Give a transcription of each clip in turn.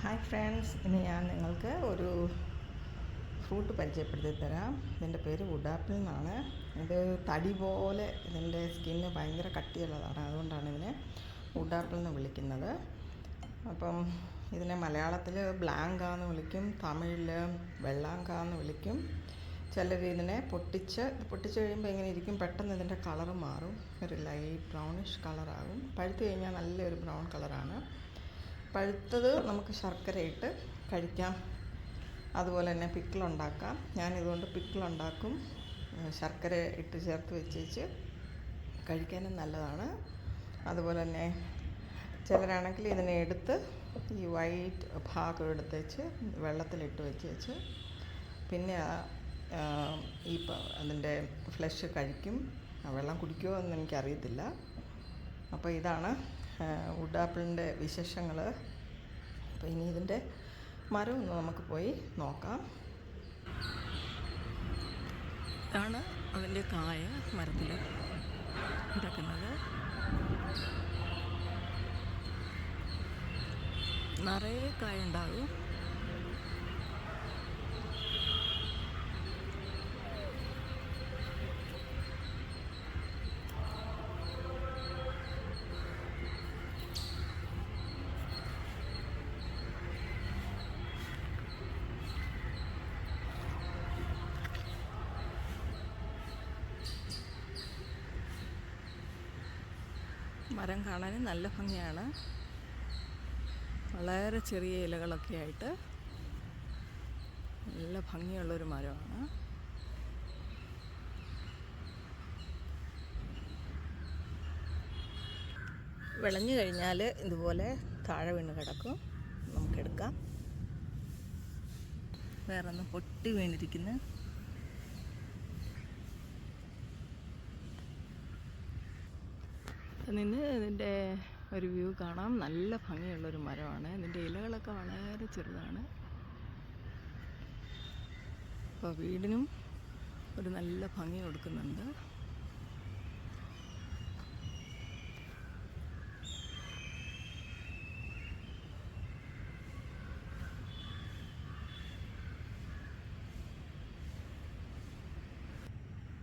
Hi friends, ഇന്ന് ഞാൻ നിങ്ങൾക്ക് ഒരു ഫ്രൂട്ട് പരിചയപ്പെടുത്തി തരാം. ഇതിൻ്റെ പേര് വുഡ് ആപ്പിൾ എന്നാണ്. ഇത് തടി പോലെ ഇതിൻ്റെ സ്കിന്ന് ഭയങ്കര കട്ടിയുള്ളതാണ്. അതുകൊണ്ടാണ് ഇതിനെ വുഡ് ആപ്പിൾ എന്ന് വിളിക്കുന്നത്. അപ്പം ഇതിനെ മലയാളത്തിൽ ബ്ലാങ്കാന്ന് വിളിക്കും, തമിഴിൽ വെള്ളാങ്കാന്ന് വിളിക്കും. ചിലർ ഇതിനെ പൊട്ടിച്ച് കഴിയുമ്പോൾ എങ്ങനെ ഇരിക്കും, പെട്ടെന്ന് ഇതിൻ്റെ കളറ് മാറും, ഒരു ലൈറ്റ് ബ്രൗണിഷ് കളറാകും. പഴുത്ത് കഴിഞ്ഞാൽ നല്ലൊരു ബ്രൗൺ കളറാണ്. പഴുത്തത് നമുക്ക് ശർക്കര ഇട്ട് കഴിക്കാം, അതുപോലെ തന്നെ പിക്കിളുണ്ടാക്കാം. ഞാനിതുകൊണ്ട് പിക്കിളുണ്ടാക്കും, ശർക്കര ഇട്ട് ചേർത്ത് വെച്ച് കഴിക്കാനും നല്ലതാണ്. അതുപോലെ തന്നെ ചിലരാണെങ്കിൽ ഇതിനെ എടുത്ത് ഈ വൈറ്റ് ഭാഗം എടുത്തേച്ച് വെള്ളത്തിലിട്ട് വെച്ച് പിന്നെ അതിൻ്റെ ഫ്ലഷ് കഴിക്കും. വെള്ളം കുടിക്കുമോ എന്ന് എനിക്കറിയത്തില്ല. അപ്പോൾ ഇതാണ് വുഡ് ആപ്പിളിൻ്റെ വിശേഷങ്ങൾ. അപ്പോൾ ഇനി ഇതിൻ്റെ മരം ഒന്ന് നമുക്ക് പോയി നോക്കാം. ഇതാണ് അതിൻ്റെ കായ മരത്തിൽ കിടക്കുന്നത്. നിറയെ കായ ഉണ്ടാകും. മരം കാണാൻ നല്ല ഭംഗിയാണ്. വളരെ ചെറിയ ഇലകളൊക്കെ ആയിട്ട് നല്ല ഭംഗിയുള്ളൊരു മരമാണ്. വിളഞ്ഞു കഴിഞ്ഞാൽ ഇതുപോലെ താഴെ വീണ് കിടക്കും, നമുക്കെടുക്കാം. വേറൊന്ന് പൊട്ടി വീണിരിക്കുന്നു. നിന്ന് ഇതിൻ്റെ ഒരു വ്യൂ കാണാം. നല്ല ഭംഗിയുള്ളൊരു മരമാണ്. ഇതിൻ്റെ ഇലകളൊക്കെ വളരെ ചെറുതാണ്. അപ്പോൾ വീടിനും ഒരു നല്ല ഭംഗി കൊടുക്കുന്നുണ്ട്.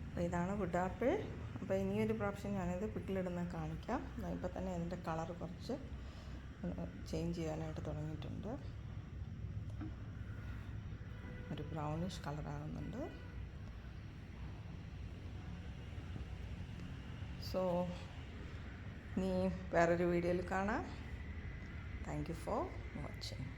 അപ്പോൾ ഇതാണ് വുഡ് ആപ്പിൾ. അപ്പോൾ ഇനിയൊരു പ്രാവശ്യം ഞാനിത് പിക്കിളിടുന്ന കാണിക്കാം. ഇപ്പോൾ തന്നെ ഇതിൻ്റെ കളർ കുറച്ച് ചേഞ്ച് ചെയ്യാനായിട്ട് തുടങ്ങിയിട്ടുണ്ട്. ഒരു ബ്രൗണിഷ് കളറാകുന്നുണ്ട്. സോ ഇനി വേറൊരു വീഡിയോയിൽ കാണാം. Thank you for watching.